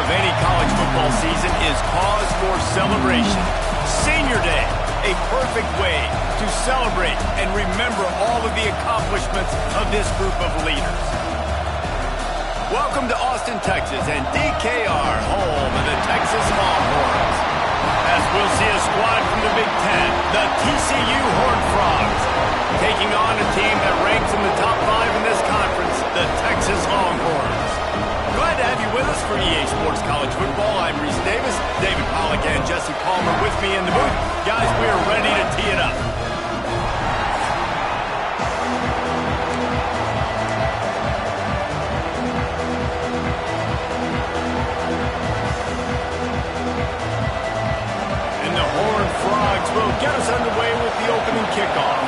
of any college football season is cause for celebration. Senior Day, a perfect way to celebrate and remember all of the accomplishments of this group of leaders. Welcome to Austin, Texas, and DKR, home of the Texas Longhorns. As we'll see a squad from the Big Ten, the TCU Horned Frogs, taking on a team that ranks in the top 5 in this conference, the Texas Longhorns. Glad to have you with us for EA Sports College Football. I'm Reese Davis, David Pollack, and Jesse Palmer with me in the booth. Guys, we are ready to tee it up. And the Horned Frogs will get us underway with the opening kickoff.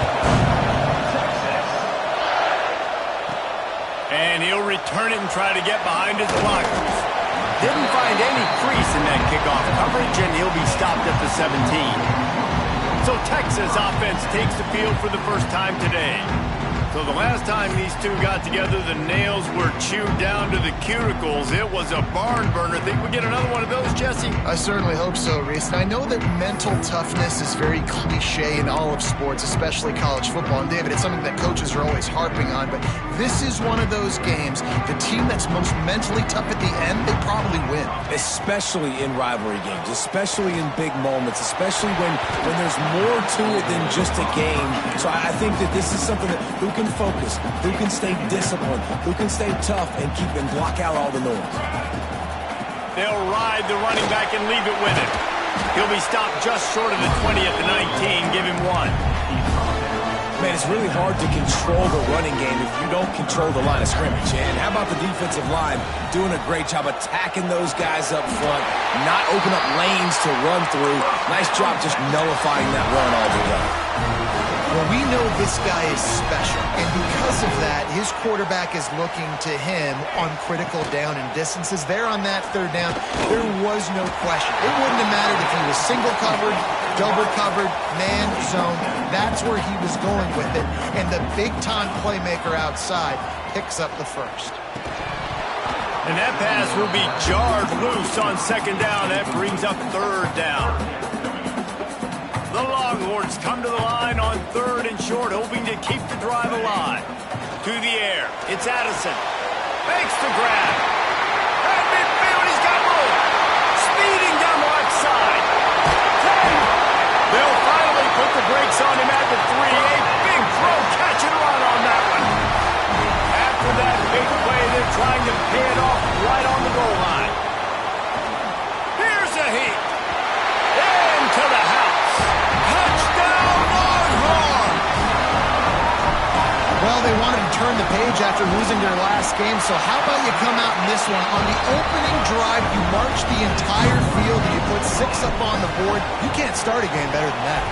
And he'll return it and try to get behind his blockers. Didn't find any crease in that kickoff coverage, and he'll be stopped at the 17. So Texas offense takes the field for the first time today. So the last time these two got together, the nails were chewed down to the cuticles. It was a barn burner. Think we get another one of those, Jesse? I certainly hope so, Reese. And I know that mental toughness is very cliche in all of sports, especially college football. And David, it's something that coaches are always harping on. But this is one of those games, the team that's most mentally tough at the end, they probably win. Especially in rivalry games, especially in big moments, especially when there's more to it than just a game. So I think that this is something that who can focus, who can stay disciplined, who can stay tough and keep and block out all the noise. They'll ride the running back and leave it with him. He'll be stopped just short of the 20 at the 19. Give him 1. Man, it's really hard to control the running game if you don't control the line of scrimmage. And how about the defensive line doing a great job attacking those guys up front, not open up lanes to run through. Nice job just nullifying that run all the way. Well, we know this guy is special, and because of that, his quarterback is looking to him on critical down and distances. There on that third down, there was no question. It wouldn't have mattered if he was single covered, double covered, man, zone. That's where he was going with it, and the big-time playmaker outside picks up the first. And that pass will be jarred loose on second down. That brings up third down. The Longhorns come to the line on third and short, hoping to keep the drive alive. To the air, it's Addison. Makes the grab. And midfield, he's got room. Speeding down the left side. 10. They'll finally put the brakes on him at the 3. A big throw, catch and run on that one. After that big play, they're trying to pay it off right on the goal line. Here's a heat. Into the house. Well, they wanted to turn the page after losing their last game, so how about you come out in this one? On the opening drive, you march the entire field and you put 6 up on the board. You can't start a game better than that.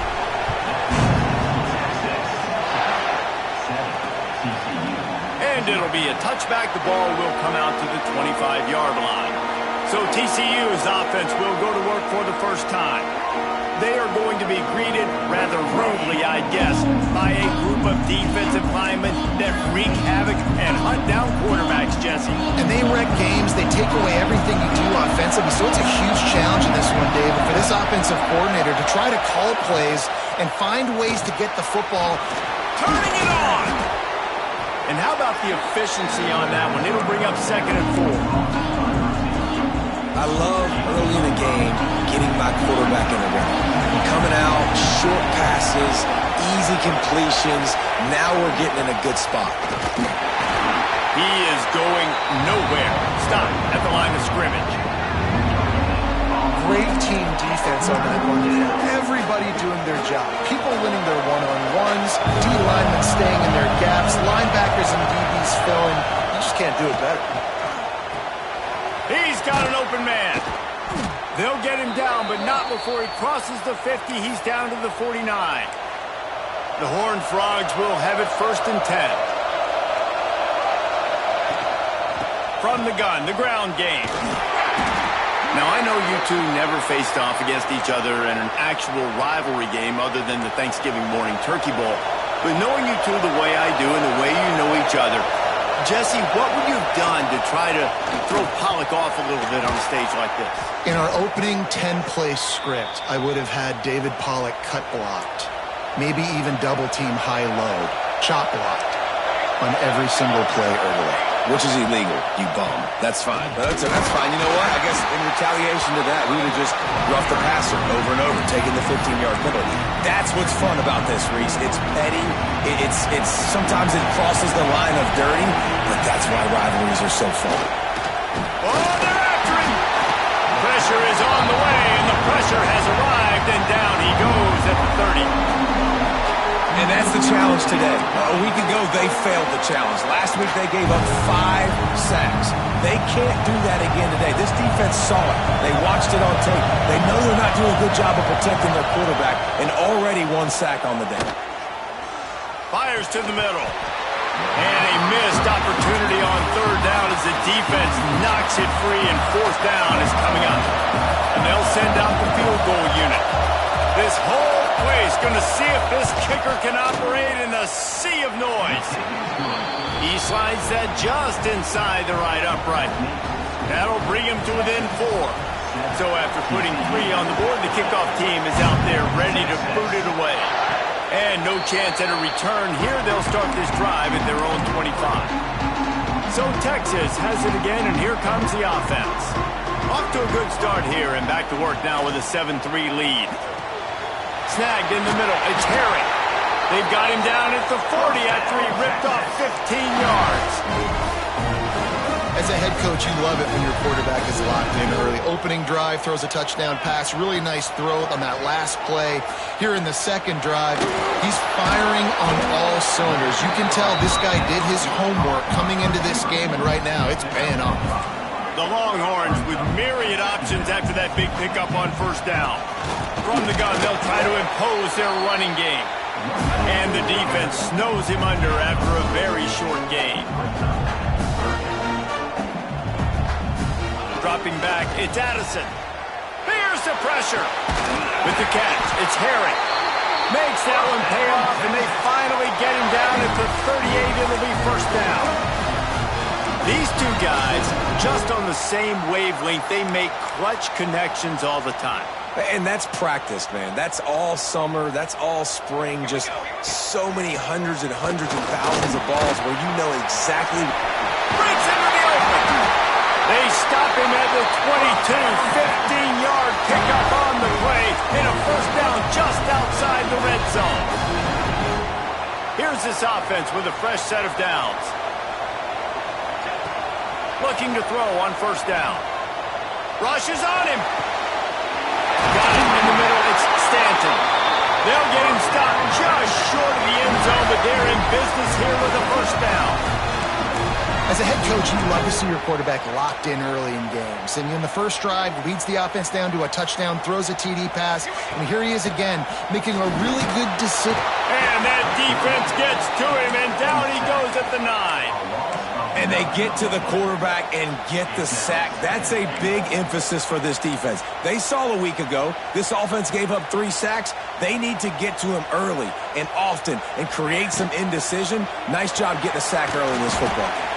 And it'll be a touchback. The ball will come out to the 25-yard line. So TCU's offense will go to work for the first time. They are going to be greeted rather rudely, I guess, by a group of defensive linemen that wreak havoc and hunt down quarterbacks, Jesse. And they wreck games. They take away everything you do offensively. So it's a huge challenge in this one, David, for this offensive coordinator to try to call plays and find ways to get the football. Turning it on! And how about the efficiency on that one? It'll bring up 2nd and 4. I love early in the game getting my quarterback in the run. Coming out, short passes, easy completions. Now we're getting in a good spot. He is going nowhere. Stop at the line of scrimmage. Great team defense on that one. Everybody doing their job. People winning their one-on-ones, D-linemen staying in their gaps, linebackers and DBs filling. You just can't do it better. He's got an open man. They'll get him down, but not before he crosses the 50. He's down to the 49. The Horned Frogs will have it 1st and 10. From the gun, the ground game. Now, I know you two never faced off against each other in an actual rivalry game other than the Thanksgiving morning Turkey Bowl. But knowing you two the way I do and the way you know each other, Jesse, what would you have done to try to throw Pollock off a little bit on a stage like this? In our opening 10-play script, I would have had David Pollock cut blocked, maybe even double-team high-low, chop blocked on every single play early. Which is illegal, you bum. That's fine. That's fine. You know what? I guess in retaliation to that, we would have just roughed the passer over and over, taking the 15-yard penalty. That's what's fun about this, Reese. It's petty. It's sometimes it crosses the line of dirty, but that's why rivalries are so fun. Oh, they're after him! Pressure is on the way, and the pressure has arrived, and down he goes at the 30. And that's the challenge today. A week ago, they failed the challenge. Last week, they gave up 5 sacks. They can't do that again today. This defense saw it. They watched it on tape. They know they're not doing a good job of protecting their quarterback, and already 1 sack on the day. Fires to the middle. And a missed opportunity on third down as the defense knocks it free, and fourth down is coming up. And they'll send out the field goal unit. This whole place going to see if this kicker can operate in a sea of noise. He slides that just inside the right upright. That'll bring him to within 4. So after putting 3 on the board, the kickoff team is out there ready to boot it away. And no chance at a return here. They'll start this drive at their own 25. So Texas has it again, and here comes the offense. Off to a good start here, and back to work now with a 7-3 lead. Snagged in the middle. It's Herring. They've got him down at the 40 after he ripped off 15 yards. As a head coach, you love it when your quarterback is locked in early. Opening drive, throws a touchdown pass. Really nice throw on that last play. Here in the second drive, he's firing on all cylinders. You can tell this guy did his homework coming into this game, and right now it's paying off. The Longhorns with myriad options after that big pickup on first down. From the gun, they'll try to impose their running game. And the defense snows him under after a very short game. Dropping back, it's Addison. Here's the pressure. With the catch, it's Herring. Makes that one pay off, and they finally get him down at the 38. It'll be first down. These two guys, just on the same wavelength, they make clutch connections all the time. And that's practice, man. That's all summer. That's all spring. Just so many hundreds and thousands of balls where you know exactly. Breaks into the open. They stop him at the 22. 15-yard pickup on the play. And a first down just outside the red zone. Here's this offense with a fresh set of downs. Looking to throw on first down. Rushes on him. Got it in the middle. It's Stanton. They'll get him stopped just short of the end zone, but they're in business here with a first down. As a head coach, you love to see your quarterback locked in early in games. And in the first drive, leads the offense down to a touchdown, throws a TD pass, and here he is again, making a really good decision. And that defense gets to him, and down he goes at the 9. And they get to the quarterback and get the sack. That's a big emphasis for this defense. They saw a week ago, this offense gave up 3 sacks. They need to get to him early and often and create some indecision. Nice job getting a sack early in this football game.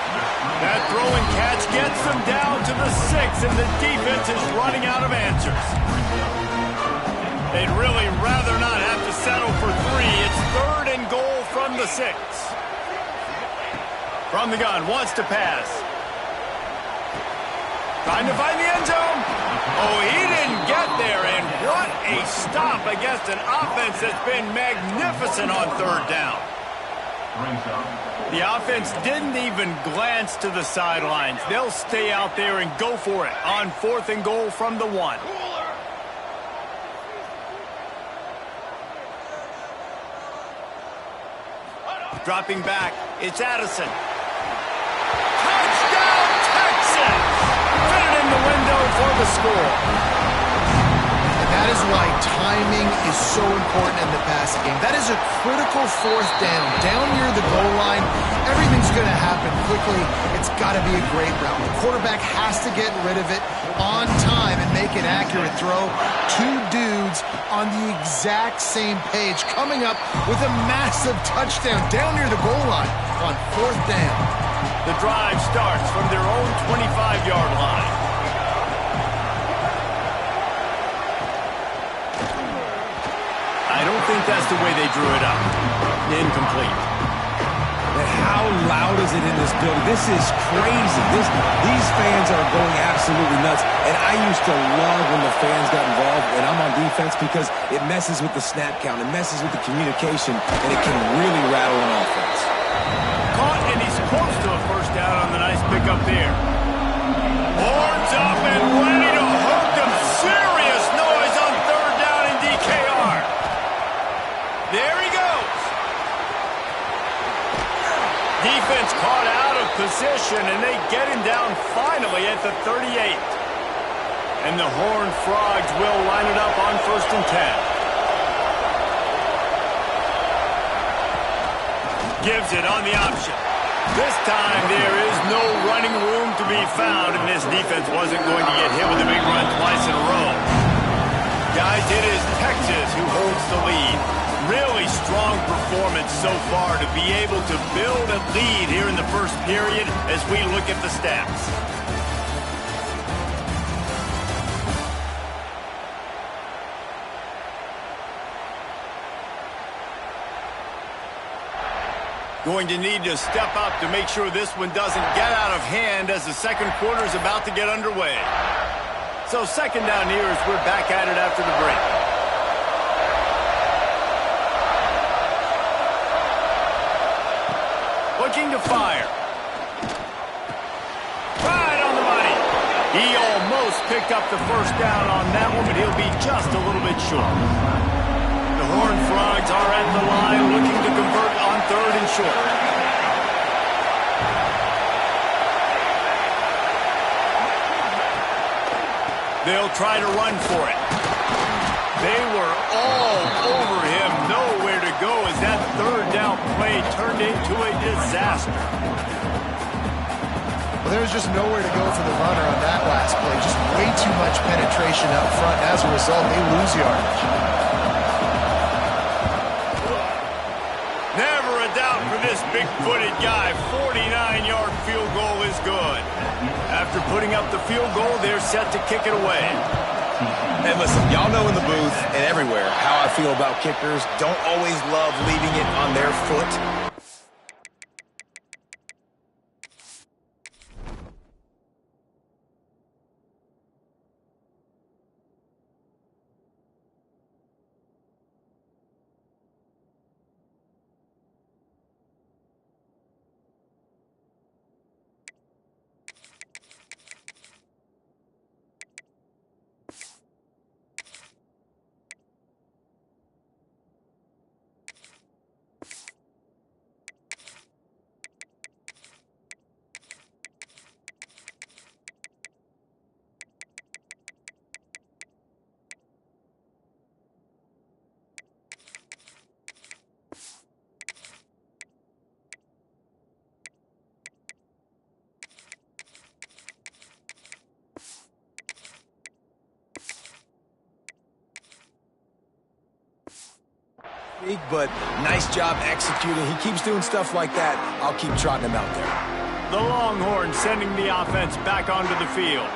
That throw and catch gets them down to the 6, and the defense is running out of answers. They'd really rather not have to settle for 3. It's 3rd and goal from the 6. From the gun, wants to pass. Trying to find the end zone. Oh, he didn't get there, and what a stop against an offense that's been magnificent on 3rd down. The offense didn't even glance to the sidelines. They'll stay out there and go for it on 4th and goal from the 1. Dropping back, it's Addison. Touchdown, Texas! Fit it in the window for the score. And that is why timing is so important in the passing game. That is a critical 4th down. Down near the goal line, everything's going to happen quickly. It's got to be a great route. The quarterback has to get rid of it on time and make an accurate throw. 2 dudes on the exact same page, coming up with a massive touchdown down near the goal line on 4th down. The drive starts from their own 25-yard line. I don't think that's the way they drew it up. Incomplete. And how loud is it in this building? This is crazy. These fans are going absolutely nuts. And I used to love when the fans got involved when I'm on defense because it messes with the snap count. It messes with the communication, and it can really rattle an offense. Caught, and he's close to a first down on the nice pickup there. Horns up and ready to hook them. Serious noise on third down in DKR. There he goes. Defense caught out of position, and they get him down finally at the 38. And the Horned Frogs will line it up on 1st and 10. Gives it on the option. This time there is no running room to be found, and this defense wasn't going to get hit with a big run twice in a row. Guys, it is Texas who holds the lead. Really strong performance so far to be able to build a lead here in the first period as we look at the stats. Going to need to step up to make sure this one doesn't get out of hand as the second quarter is about to get underway. So second down here as we're back at it after the break. Looking to fire. Right on the money. He almost picked up the first down on that one, but he'll be just a little bit short. The Horned Frogs are at the line looking to convert on 3rd and short. They'll try to run for it. They were all over him. Nowhere to go as that third down play turned into a disaster. Well, there was just nowhere to go for the runner on that last play. Just way too much penetration up front. As a result, they lose yardage. Never a doubt for this big-footed guy. 49-yard field goal is good. After putting up the field goal, they're set to kick it away. And listen, y'all know in the booth and everywhere how I feel about kickers. Don't always love leaving it on their foot. But nice job executing. He keeps doing stuff like that. I'll keep trotting him out there. The Longhorns sending the offense back onto the field.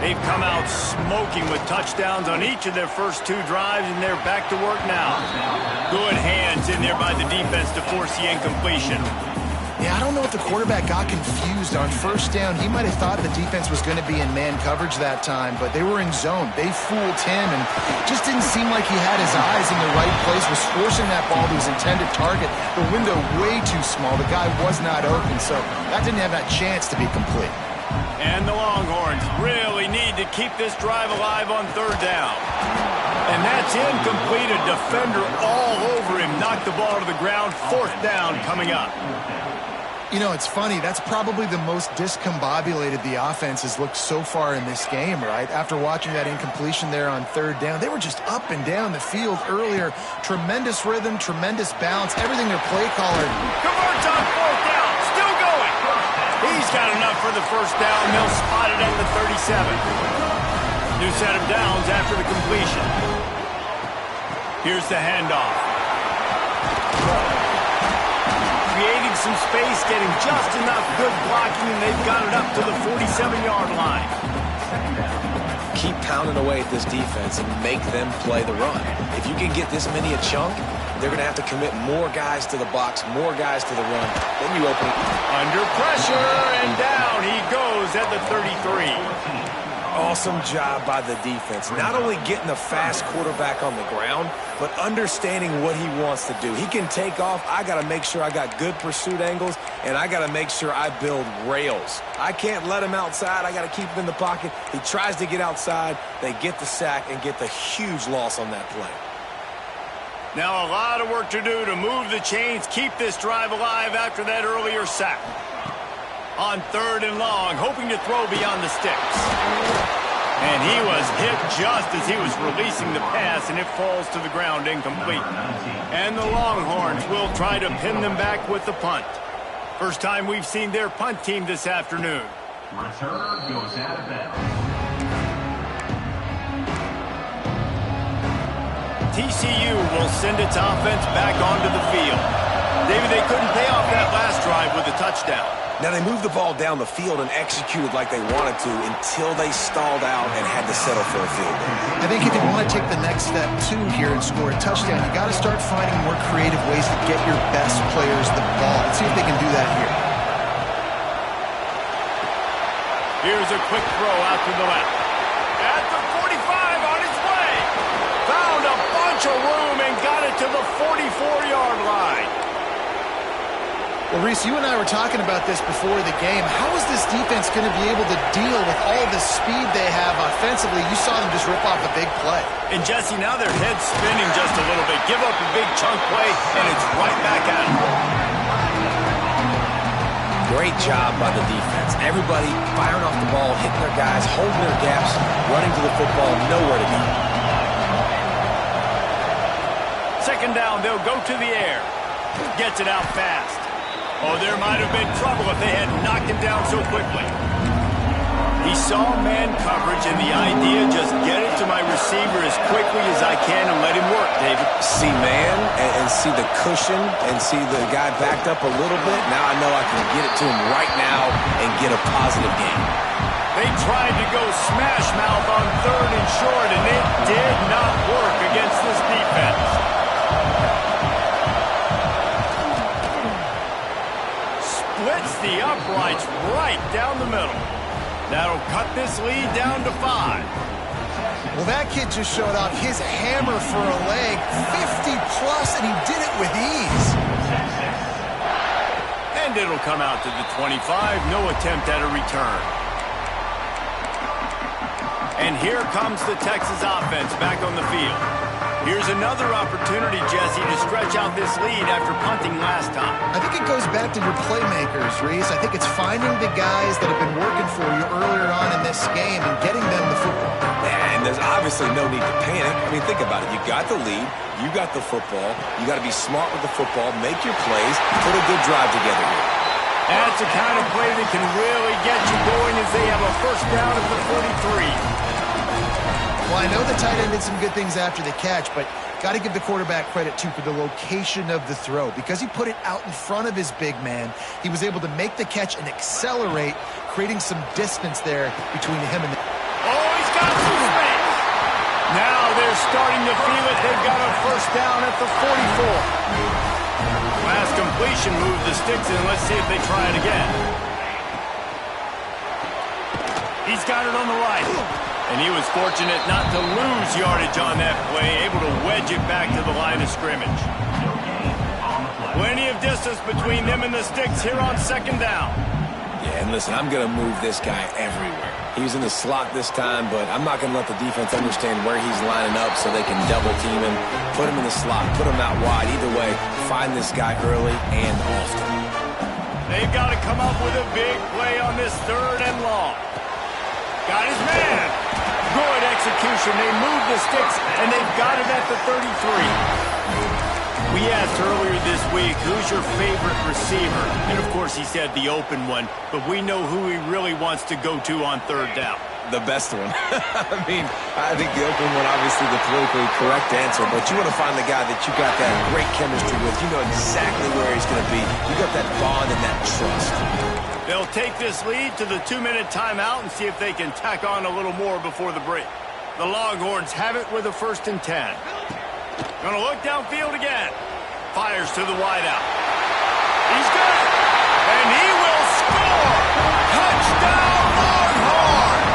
They've come out smoking with touchdowns on each of their first 2 drives, and they're back to work now. Good hands in there by the defense to force the incompletion. Yeah, I don't know if the quarterback got confused on first down. He might have thought the defense was going to be in man coverage that time, but they were in zone. They fooled him, and just didn't seem like he had his eyes in the right place, was forcing that ball to his intended target. The window way too small. The guy was not open, so that didn't have that chance to be complete. And the Longhorns really need to keep this drive alive on 3rd down. And that's incomplete. A defender all over him. Knocked the ball to the ground. 4th down coming up. You know, it's funny. That's probably the most discombobulated the offense has looked so far in this game, right? After watching that incompletion there on 3rd down, they were just up and down the field earlier. Tremendous rhythm, tremendous balance, everything their play caller. Converts on 4th down. Still going. He's got enough for the first down. They'll spot it at the 37. New set of downs after the completion. Here's the handoff. Creating some space, getting just enough good blocking, and they've got it up to the 47-yard line. Keep pounding away at this defense and make them play the run. If you can get this many a chunk, they're going to have to commit more guys to the box, more guys to the run. Then you open it. Under pressure, and down he goes at the 33. Awesome job by the defense. Not only getting the fast quarterback on the ground, but understanding what he wants to do. He can take off. I got to make sure I got good pursuit angles, and I got to make sure I build rails. I can't let him outside. I got to keep him in the pocket. He tries to get outside. They get the sack and get the huge loss on that play. Now a lot of work to do to move the chains, keep this drive alive after that earlier sack. On 3rd and long, hoping to throw beyond the sticks. And he was hit just as he was releasing the pass, and it falls to the ground incomplete. And the Longhorns will try to pin them back with the punt. First time we've seen their punt team this afternoon. Return goes out of bounds. TCU will send its offense back onto the field. David, they couldn't pay off that last drive with a touchdown. Now, they moved the ball down the field and executed like they wanted to until they stalled out and had to settle for a field goal. I think if you want to take the next step, too, here and score a touchdown, you got to start finding more creative ways to get your best players the ball. Let's see if they can do that here. Here's a quick throw out to the left. At the 45 on its way. Found a bunch of room and got it to the 44-yard line. Well, Reese, you and I were talking about this before the game. How is this defense going to be able to deal with all the speed they have offensively? You saw them just rip off a big play. And, Jesse, now their head's spinning just a little bit. Give up a big chunk play, and it's right back at them. Great job by the defense. Everybody firing off the ball, hitting their guys, holding their gaps, running to the football, nowhere to go. Second down, they'll go to the air. Gets it out fast. Oh, there might have been trouble if they had knocked him down so quickly. He saw man coverage, and the idea, just get it to my receiver as quickly as I can and let him work, David. See man and see the cushion and see the guy backed up a little bit. Now I know I can get it to him right now and get a positive gain. They tried to go smash mouth on 3rd and short, and it did not work against this defense. Splits the uprights right down the middle. That'll cut this lead down to 5. Well, that kid just showed off his hammer for a leg, 50-plus, and he did it with ease. And it'll come out to the 25. No attempt at a return. And here comes the Texas offense back on the field. Here's another opportunity, Jesse, to stretch out this lead after punting last time. I think it goes back to your playmakers, Reese. I think it's finding the guys that have been working for you earlier on in this game and getting them the football. And there's obviously no need to panic. I mean, think about it. You got the lead. You got the football. You got to be smart with the football, make your plays, put a good drive together here. That's the kind of play that can really get you going as they have a first down at the 43. Well, I know the tight end did some good things after the catch, but got to give the quarterback credit, too, for the location of the throw. Because he put it out in front of his big man, he was able to make the catch and accelerate, creating some distance there between him and the... Oh, he's got some space. Now they're starting to feel it. They've got a first down at the 44. Last completion moved the sticks in. Let's see if they try it again. He's got it on the right. And he was fortunate not to lose yardage on that play, able to wedge it back to the line of scrimmage. Plenty of distance between them and the sticks here on second down. Yeah, and listen, I'm going to move this guy everywhere. He's in the slot this time, but I'm not going to let the defense understand where he's lining up so they can double team him, put him in the slot, put him out wide. Either way, find this guy early and often. They've got to come up with a big play on this 3rd and long. Got his man. Good execution. They move the sticks, and they've got it at the 33. We asked earlier this week, who's your favorite receiver? And, of course, he said the open one, but we know who he really wants to go to on 3rd down. The best one. I mean, I think the open one, obviously the politically correct answer, but you want to find the guy that you got that great chemistry with. You know exactly where he's going to be. You got that bond and that trust. They'll take this lead to the 2-minute timeout and see if they can tack on a little more before the break. The Longhorns have it with a 1st and 10. Gonna look downfield again. Fires to the wideout. He's good. And he will score. Touchdown, Longhorns!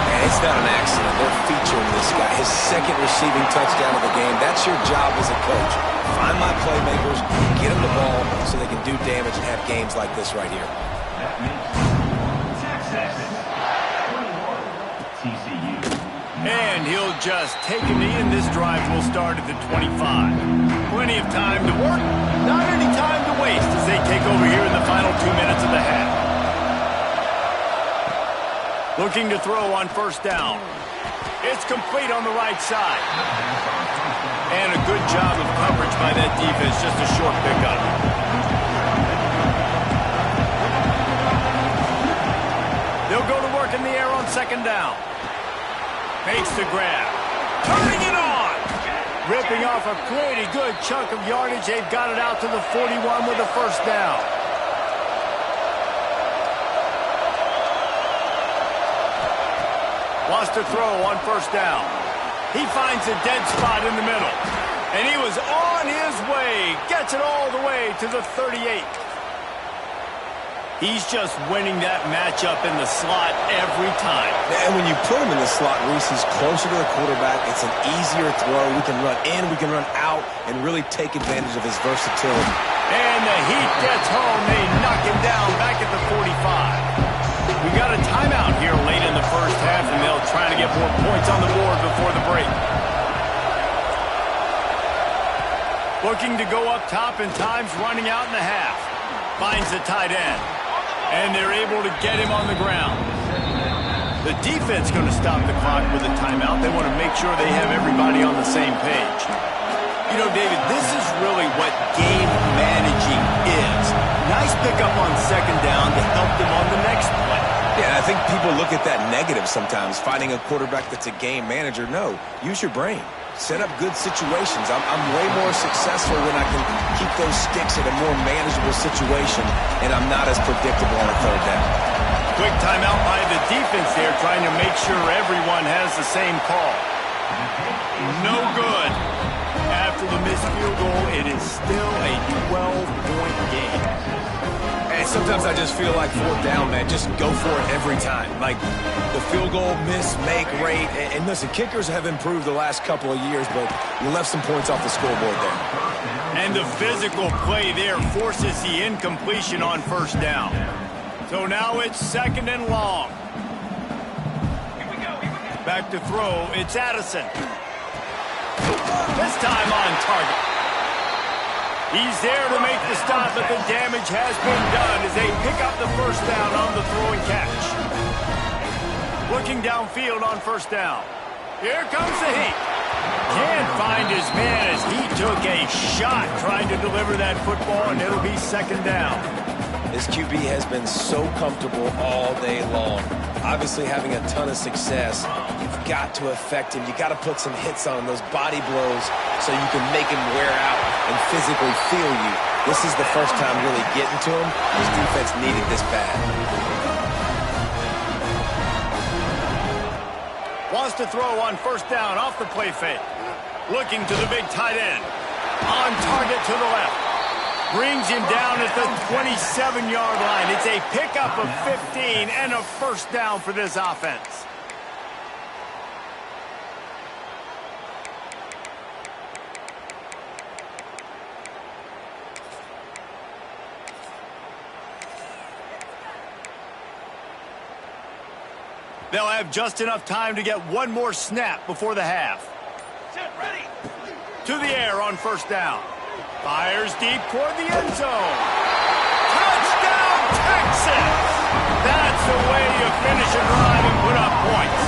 And it's not an accident. They're featuring this guy. His 2nd receiving touchdown of the game. That's your job as a coach. Find my playmakers, get them the ball so they can do damage and have games like this right here. And he'll just take a knee, and this drive will start at the 25. Plenty of time to work, not any time to waste as they take over here in the final 2 minutes of the half. Looking to throw on 1st down. It's complete on the right side. And a good job of coverage by that defense, just a short pickup. They'll go to work in the air on 2nd down. Makes the grab. Turning it on! Ripping off a pretty good chunk of yardage. They've got it out to the 41 with a 1st down. Wants to throw on 1st down. He finds a dead spot in the middle. And he was on his way. Gets it all the way to the 38. He's just winning that matchup in the slot every time. And when you put him in the slot, Reese, he's closer to the quarterback. It's an easier throw. We can run in, we can run out, and really take advantage of his versatility. And the heat gets home. They knock him down back at the 45. We got a timeout here late in the 1st half, and they'll try to get more points on the board before the break. Looking to go up top, and time's running out in the half. Finds the tight end. And they're able to get him on the ground. The defense going to stop the clock with a timeout. They want to make sure they have everybody on the same page. You know, David, this is really what game managing is. Nice pickup on 2nd down to help them on the next play. Yeah, I think people look at that negative sometimes, finding a quarterback that's a game manager. No, use your brain. Set up good situations. I'm way more successful when I can keep those sticks in a more manageable situation, and I'm not as predictable on a 3rd down. Quick timeout by the defense there, trying to make sure everyone has the same call. No good. After the missed field goal, it is still a 12-point game. And sometimes I just feel like 4th down, man, just go for it every time. Like the field goal, miss, make, rate. And listen, kickers have improved the last couple of years, but you left some points off the scoreboard there. And the physical play there forces the incompletion on 1st down. So now it's 2nd and long. Back to throw, it's Addison. This time on target. He's there to make the stop, but the damage has been done as they pick up the 1st down on the throw and catch. Looking downfield on 1st down. Here comes the heat. Can't find his man as he took a shot trying to deliver that football, and it'll be 2nd down. This QB has been so comfortable all day long. Obviously having a ton of success. You've got to affect him. You got to put some hits on him, those body blows, so you can make him wear out and physically feel you. This is the first time really getting to him. His defense needed this bad. Wants to throw on 1st down off the play fake. Looking to the big tight end. On target to the left. Brings him down at the 27-yard line. It's a pickup of 15 and a 1st down for this offense. They'll have just enough time to get one more snap before the half. Set, ready. To the air on 1st down. Fires deep toward the end zone. Touchdown, Texas! That's the way you finish a drive and put up points.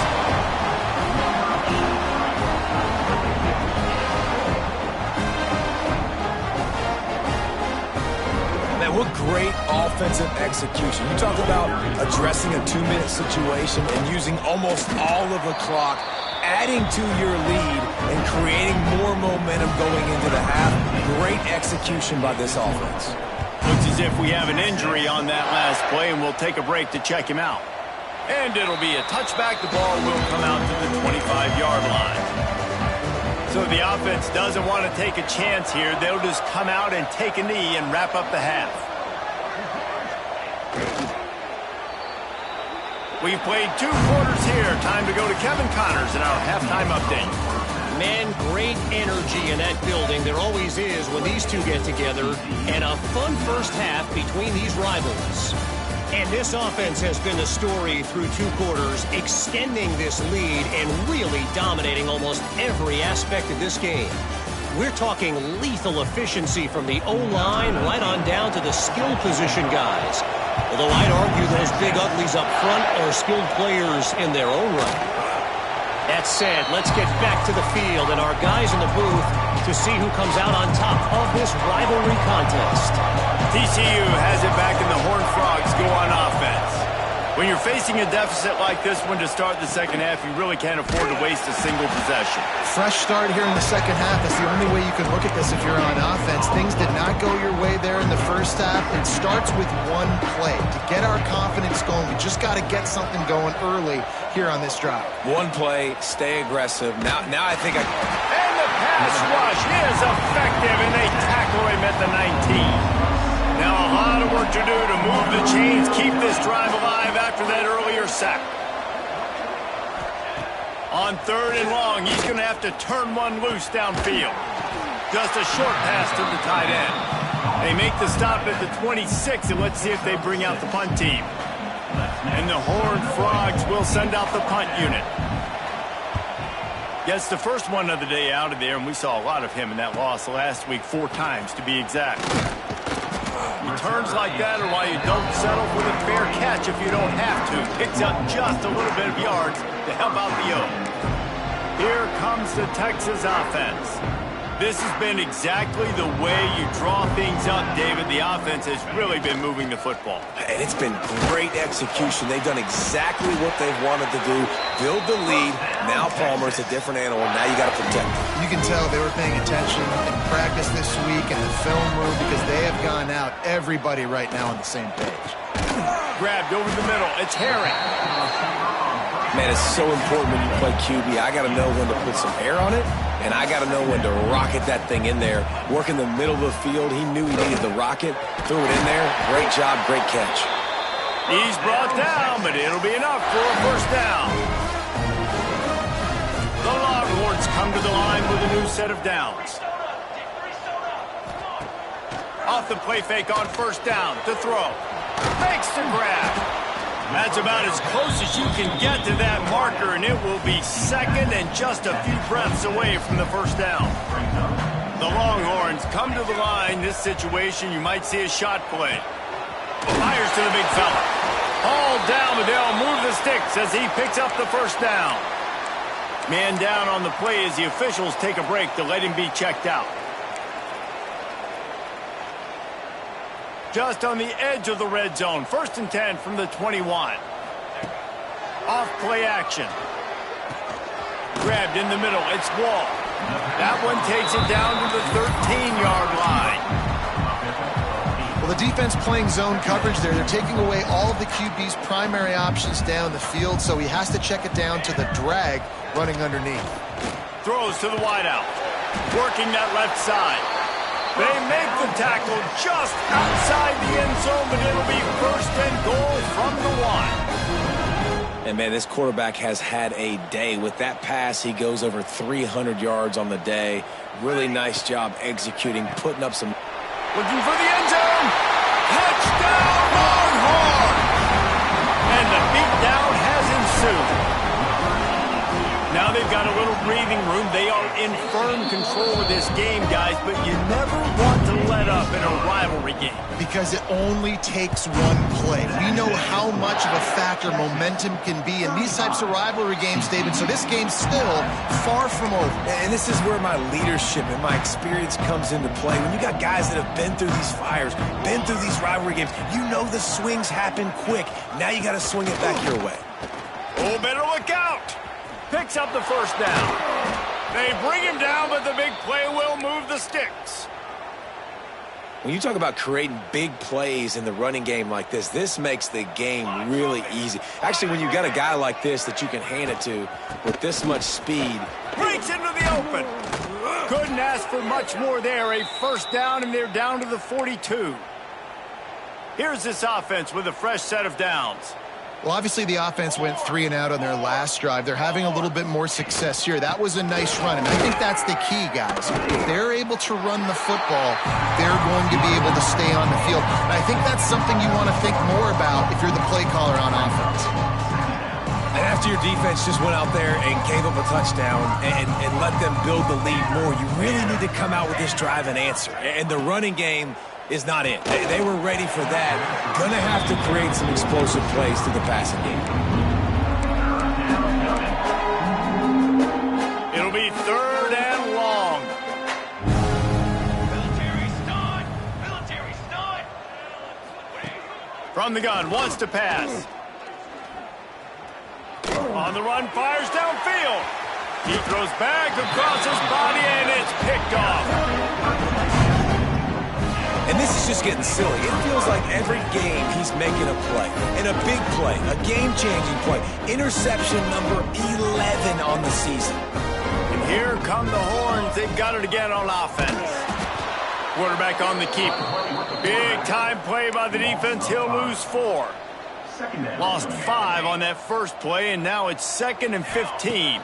Man, what great offensive execution. You talk about addressing a 2-minute situation and using almost all of the clock, adding to your lead and creating more momentum going into the half. Great execution by this offense. Looks as if we have an injury on that last play, and we'll take a break to check him out. And it'll be a touchback. The ball will come out to the 25-yard line. So the offense doesn't want to take a chance here. They'll just come out and take a knee and wrap up the half. We've played 2 quarters here. Time to go to Kevin Connors in our halftime update. Man, great energy in that building. There always is when these two get together. And a fun first half between these rivals. And this offense has been the story through 2 quarters, extending this lead and really dominating almost every aspect of this game. We're talking lethal efficiency from the O-line right on down to the skill position guys. Although I'd argue those big uglies up front are skilled players in their own right. That said, let's get back to the field and our guys in the booth to see who comes out on top of this rivalry contest. TCU has it back and the Horned Frogs go on offense. When you're facing a deficit like this one to start the second half, you really can't afford to waste a single possession. Fresh start here in the second half is the only way you can look at this if you're on offense. Things did not go your way there in the first half. It starts with one play. To get our confidence going, we just got to get something going early here on this drive. One play, stay aggressive. Now I think And the pass rush is effective, and they tackle him at the 19. Now a lot of work to do to move the chains, keep this drive alive after that earlier sack. On 3rd and long, he's going to have to turn one loose downfield. Just a short pass to the tight end. They make the stop at the 26, and let's see if they bring out the punt team. And the Horned Frogs will send out the punt unit. Gets the first one of the day out of there, and we saw a lot of him in that loss last week, 4 times to be exact. Returns like that are why you don't settle for the fair catch if you don't have to. Picks up just a little bit of yards to help out the O. Here comes the Texas offense. This has been exactly the way you draw things up, David. The offense has really been moving the football. And it's been great execution. They've done exactly what they've wanted to do. Build the lead. Now Palmer's a different animal. Now you got to protect him. You can tell they were paying attention in practice this week in the film room because they have gone out, everybody right now on the same page. Grabbed over the middle. It's Herring. Man, it's so important when you play QB. I got to know when to put some air on it, and I got to know when to rocket that thing in there. Work in the middle of the field. He knew he needed the rocket. Threw it in there. Great job. Great catch. He's brought down, but it'll be enough for a first down. The Longhorns come to the line with a new set of downs. Off the play fake on first down to throw. Makes the grab. That's about as close as you can get to that marker, and it will be second and just a few breaths away from the first down. The Longhorns come to the line. This situation, you might see a shot play. Fires to the big fella. Hauled down, but they'll move the sticks as he picks up the first down. Man down on the play as the officials take a break to let him be checked out. Just on the edge of the red zone. 1st and 10 from the 21. Off play action. Grabbed in the middle. It's Wall. That one takes it down to the 13-yard line. Well, the defense playing zone coverage there. They're taking away all of the QB's primary options down the field, so he has to check it down to the drag running underneath. Throws to the wideout. Working that left side. They make the tackle just outside the end zone, but it'll be 1st and goal from the 1. And, man, this quarterback has had a day. With that pass, he goes over 300 yards on the day. Really nice job executing, putting up some. Looking for the end zone. Touchdown, Longhorn! And the beatdown has ensued. Now they've got a little breathing room. They are in firm control of this game, guys, but you never want to let up in a rivalry game. Because it only takes one play. We know how much of a factor momentum can be in these types of rivalry games, David, so this game's still far from over. And this is where my leadership and my experience comes into play. When you got guys that have been through these fires, been through these rivalry games, you know the swings happen quick. Now you got to swing it back your way. Oh, better look out. Picks up the first down. They bring him down, but the big play will move the sticks. When you talk about creating big plays in the running game like this makes the game really easy. Actually, when you got a guy like this that you can hand it to with this much speed. Breaks into the open. Couldn't ask for much more there. A first down, and they're down to the 42. Here's this offense with a fresh set of downs. Well, obviously the offense went 3 and out on their last drive. They're having a little bit more success here. That was a nice run, and I think that's the key, guys. If they're able to run the football, they're going to be able to stay on the field. And I think that's something you want to think more about if you're the play caller on offense. And after your defense just went out there and gave up a touchdown and let them build the lead more, you really need to come out with this drive and answer. And the running game is not it. They were ready for that. Gonna have to create some explosive plays through the passing game. It'll be 3rd and long. Military start. From the gun, wants to pass. On the run, fires downfield. He throws back across his body, and it's picked off. And this is just getting silly. It feels like every game he's making a play. And a big play, a game-changing play. Interception number 11 on the season. And here come the horns. They've got it again on offense. Quarterback on the keeper. Big-time play by the defense. He'll lose 4. Lost 5 on that first play, and now it's 2nd and 15.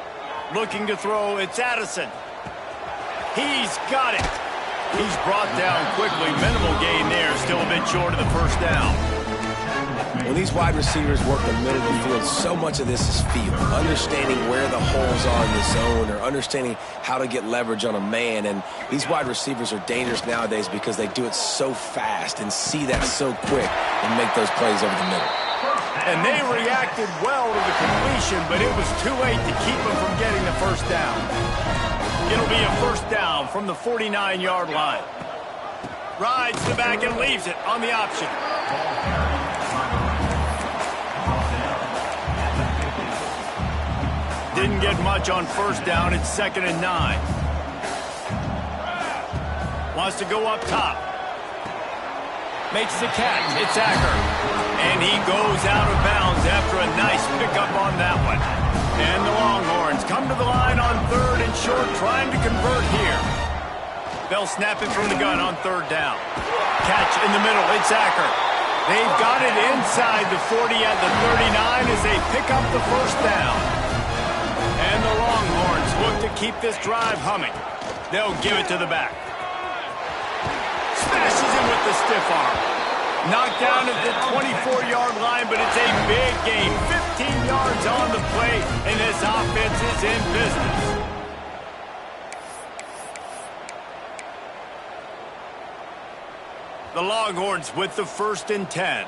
Looking to throw, it's Addison. He's got it. He's brought down quickly. Minimal gain there. Still a bit short of the first down. When these wide receivers work the middle of the field, so much of this is feel. Understanding where the holes are in the zone or understanding how to get leverage on a man. And these wide receivers are dangerous nowadays because they do it so fast and see that so quick and make those plays over the middle. And they reacted well to the completion, but it was too late to keep them from getting the first down. It'll be a first down from the 49-yard line. Rides to the back and leaves it on the option. Didn't get much on first down. It's 2nd and 9. Wants to go up top. Makes the catch. It's Acker. And he goes out of bounds after a nice pickup on that one. And the Longhorns come to the line on 3rd and short, trying to convert here. They'll snap it from the gun on 3rd down. Catch in the middle. It's Acker. They've got it inside the 40 at the 39 as they pick up the first down. And the Longhorns look to keep this drive humming. They'll give it to the back. Smashes him with the stiff arm. Knocked down at the 24-yard line, but it's a big gain. 15 yards on the play, and this offense is in business. The Longhorns with the 1st and 10.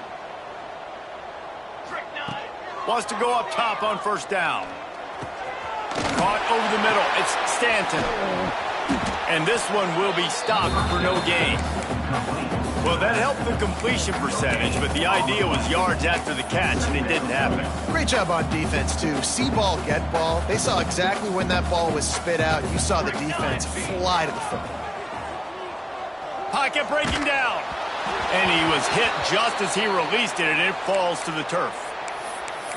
Wants to go up top on first down. Caught over the middle. It's Stanton. And this one will be stopped for no gain. Well, that helped the completion percentage, but the idea was yards after the catch, and it didn't happen. Great job on defense, too. See ball, get ball. They saw exactly when that ball was spit out. You saw the defense fly to the football. Pocket breaking down. And he was hit just as he released it, and it falls to the turf.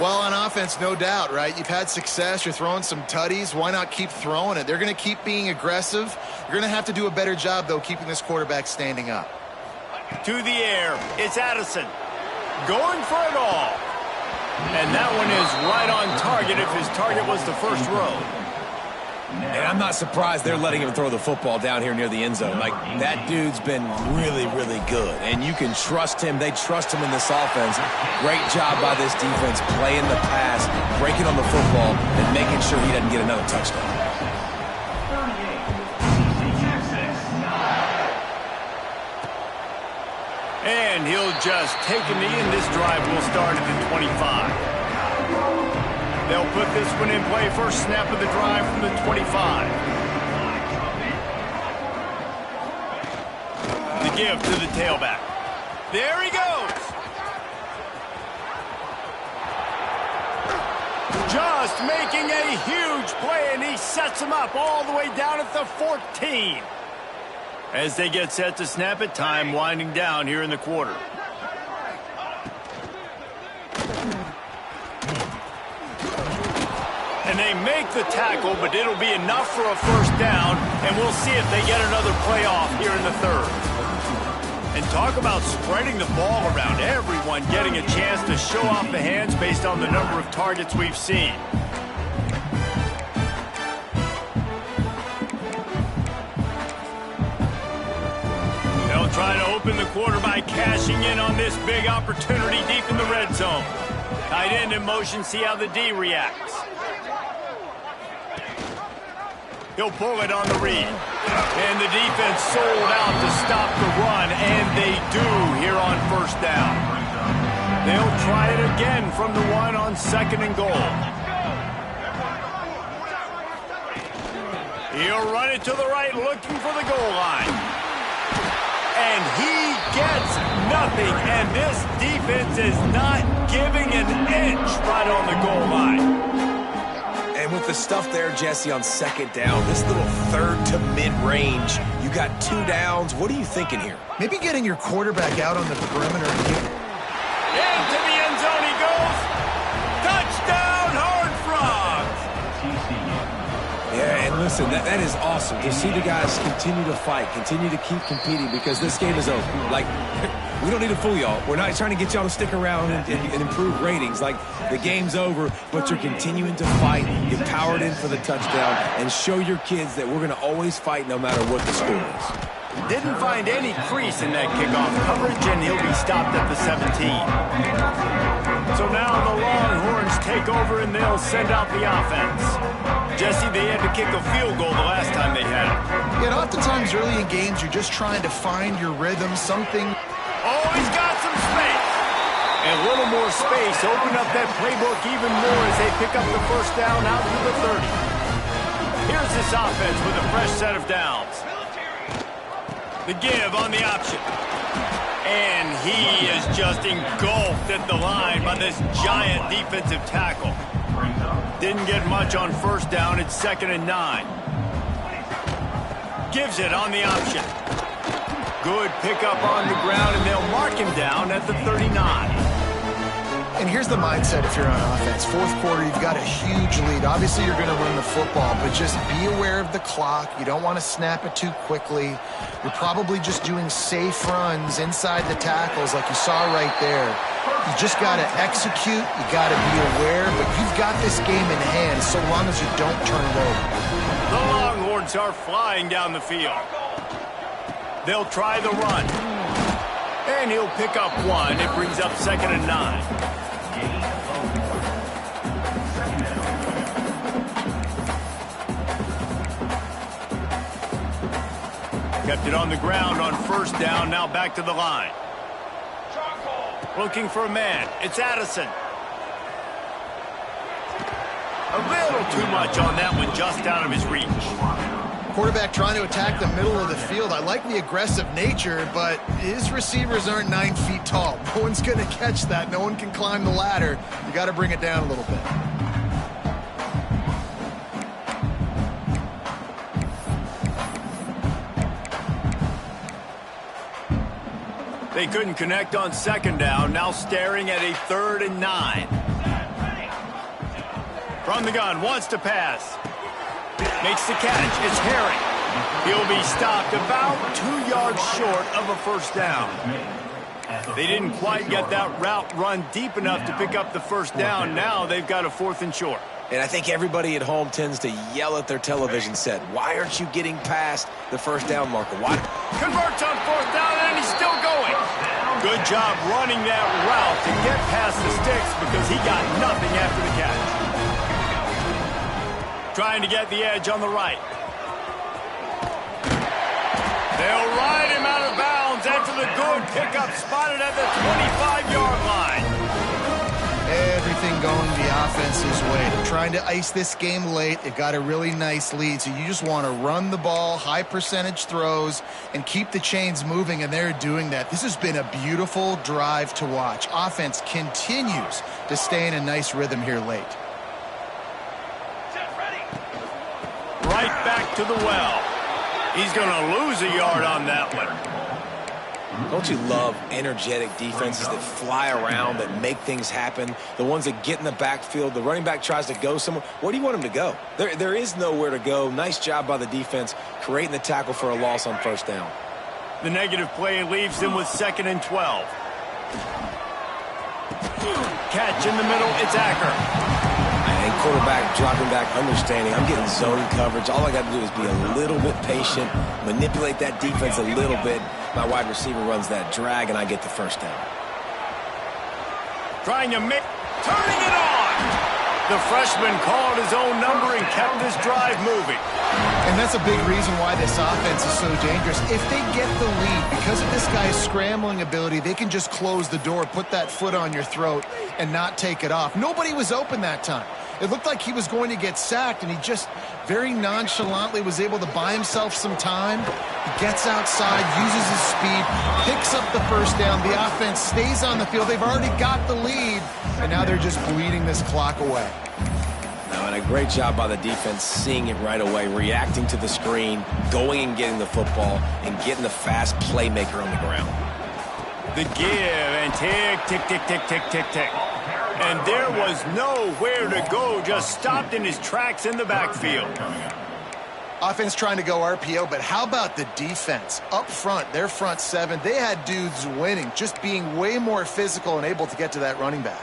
Well, on offense, no doubt, right? You've had success. You're throwing some tutties. Why not keep throwing it? They're going to keep being aggressive. You're going to have to do a better job, though, keeping this quarterback standing up. To the air, it's Addison. Going for it all. And that one is right on target if his target was the first row. And I'm not surprised they're letting him throw the football down here near the end zone. Like, that dude's been really, really good. And you can trust him. They trust him in this offense. Great job by this defense playing the pass, breaking on the football, and making sure he doesn't get another touchdown. And he'll just take a knee, and this drive will start at the 25. They'll put this one in play. First snap of the drive from the 25. The give to the tailback. There he goes. Just making a huge play, and he sets him up all the way down at the 14. As they get set to snap it, time winding down here in the quarter. And they make the tackle, but it'll be enough for a first down, and we'll see if they get another playoff here in the third. And talk about spreading the ball around, everyone getting a chance to show off the hands based on the number of targets we've seen. They'll try to open the quarter by cashing in on this big opportunity deep in the red zone. Tight end in motion, see how the D reacts. He'll pull it on the read. And the defense sold out to stop the run, and they do here on first down. They'll try it again from the one on second and goal. He'll run it to the right, looking for the goal line. And he gets nothing, and this defense is not giving an inch right on the goal line. And with the stuff there, Jesse, on second down, this little third to mid-range, you got 2 downs. What are you thinking here? Maybe getting your quarterback out on the perimeter. Into the end zone he goes. Touchdown, Horned Frogs! Yeah, and listen, that is awesome to see the guys continue to fight, continue to keep competing, because this game is over. Like, we don't need to fool y'all. We're not trying to get y'all to stick around and improve ratings. Like, the game's over, but you're continuing to fight. You powered in for the touchdown, and show your kids that we're going to always fight no matter what the score is. Didn't find any crease in that kickoff coverage, and he'll be stopped at the 17. So now the Longhorns take over, and they'll send out the offense. Jesse, they had to kick a field goal the last time they had it. Yeah, and oftentimes early in games, you're just trying to find your rhythm, something. Oh, he's got some space. And a little more space. Open up that playbook even more as they pick up the first down out to the 30. Here's this offense with a fresh set of downs. The give on the option. And he is just engulfed at the line by this giant defensive tackle. Didn't get much on first down. It's 2nd and 9. Gives it on the option. Good pickup on the ground, and they'll mark him down at the 39. And here's the mindset if you're on offense. Fourth quarter, you've got a huge lead. Obviously, you're going to run the football, but just be aware of the clock. You don't want to snap it too quickly. You're probably just doing safe runs inside the tackles like you saw right there. You just got to execute. You got to be aware, but you've got this game in hand so long as you don't turn it over. The Longhorns are flying down the field. They'll try the run. And he'll pick up one. It brings up 2nd and 9. Kept it on the ground on first down. Now back to the line. Looking for a man. It's Addison. A little too much on that one, just out of his reach. Quarterback trying to attack the middle of the field. I like the aggressive nature, but his receivers aren't 9 feet tall. No one's going to catch that. No one can climb the ladder. You got to bring it down a little bit. They couldn't connect on second down. Now staring at a 3rd and 9. From the gun, wants to pass. Makes the catch. It's Herring. He'll be stopped about 2 yards short of a first down. They didn't quite get that route run deep enough to pick up the first down. Now they've got a 4th and short. And I think everybody at home tends to yell at their television set, why aren't you getting past the first down marker? Why? Converts on fourth down, and he's still going. Good job running that route to get past the sticks because he got nothing after the catch. Trying to get the edge on the right. They'll ride him out of bounds after the good pickup spotted at the 25-yard line. Everything going the offense's way. They're trying to ice this game late. They've got a really nice lead, so you just want to run the ball, high percentage throws, and keep the chains moving, and they're doing that. This has been a beautiful drive to watch. Offense continues to stay in a nice rhythm here late. Right back to the well. He's going to lose a yard on that one. Don't you love energetic defenses that fly around, that make things happen? The ones that get in the backfield, the running back tries to go somewhere. Where do you want him to go? There is nowhere to go. Nice job by the defense creating the tackle for a loss on first down. The negative play leaves him with 2nd and 12. Catch in the middle, it's Acker. And quarterback dropping back, understanding I'm getting zone coverage. All I got to do is be a little bit patient, manipulate that defense a little bit. My wide receiver runs that drag, and I get the first down. Trying to make, turning it on. The freshman called his own number and kept this drive moving. And that's a big reason why this offense is so dangerous. If they get the lead, because of this guy's scrambling ability, they can just close the door, put that foot on your throat, and not take it off. Nobody was open that time. It looked like he was going to get sacked, and he just very nonchalantly was able to buy himself some time. He gets outside, uses his speed, picks up the first down. The offense stays on the field. They've already got the lead, and now they're just bleeding this clock away. Now, and a great job by the defense seeing it right away, reacting to the screen, going and getting the football, and getting the fast playmaker on the ground. The give, and tick, tick, tick, tick, tick, tick, tick. And there was nowhere to go, just stopped in his tracks in the backfield. Offense trying to go RPO, but how about the defense? Up front, their front seven, they had dudes winning, just being way more physical and able to get to that running back.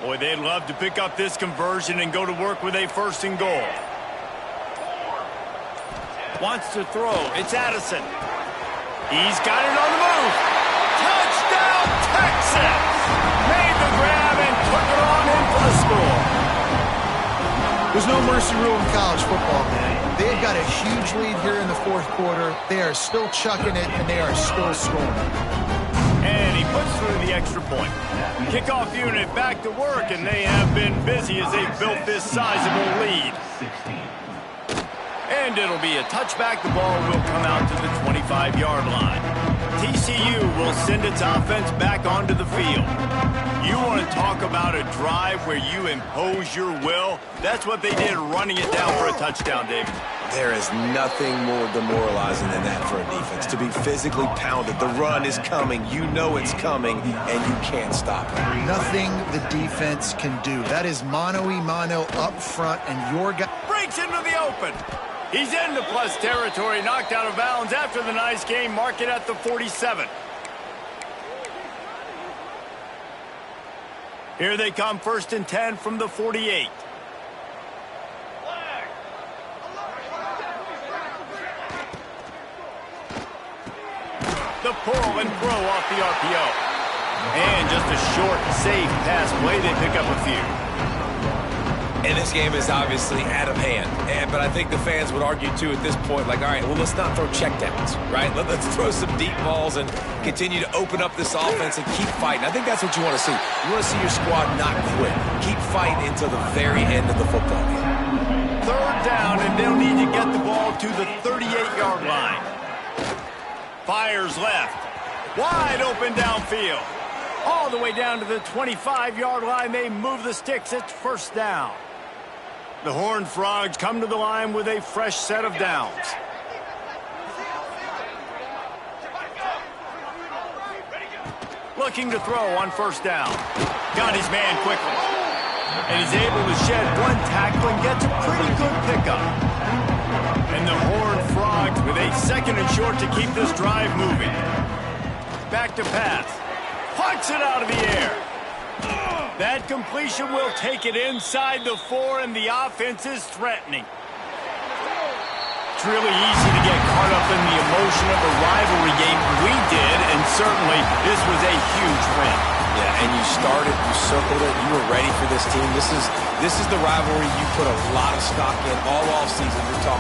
Boy, they'd love to pick up this conversion and go to work with a 1st and goal. Wants to throw. It's Addison. He's got it on the move. Touchdown, Texas! Made the grab and took it on in for the score. There's no mercy rule in college football, man. They've got a huge lead here in the 4th quarter. They are still chucking it, and they are still scoring. And he puts through the extra point. Kickoff unit back to work, and they have been busy as they've built this sizable lead. And it'll be a touchback. The ball will come out to the 25-yard line. TCU will send its offense back onto the field. You want to talk about a drive where you impose your will? That's what they did, running it down for a touchdown, David. There is nothing more demoralizing than that for a defense, to be physically pounded. The run is coming. You know it's coming, and you can't stop it. Nothing the defense can do. That is mano-a-mano up front, and your guy breaks into the open. He's into plus territory, knocked out of bounds after the nice game. Mark it at the 47. Here they come, 1st and 10 from the 48. The pull and throw off the RPO. And just a short, safe pass play. They pick up a few. And this game is obviously out of hand. But I think the fans would argue, too, at this point, like, all right, well, let's not throw checkdowns, right? Let's throw some deep balls and continue to open up this offense and keep fighting. I think that's what you want to see. You want to see your squad not quit. Keep fighting until the very end of the football game. 3rd down, and they'll need to get the ball to the 38-yard line. Fires left. Wide open downfield. All the way down to the 25-yard line. They move the sticks. It's 1st down. The Horned Frogs come to the line with a fresh set of downs. Looking to throw on 1st down. Got his man quickly. And he's able to shed one tackle and gets a pretty good pickup. And the Horned Frogs with a 2nd and short to keep this drive moving. Back to pass. Pucks it out of the air. That completion will take it inside the 4, and the offense is threatening. It's really easy to get caught up in the emotion of a rivalry game. We did, and certainly this was a huge win. Yeah, and you started, you circled it, you were ready for this team. This is the rivalry you put a lot of stock in all offseason. You're talking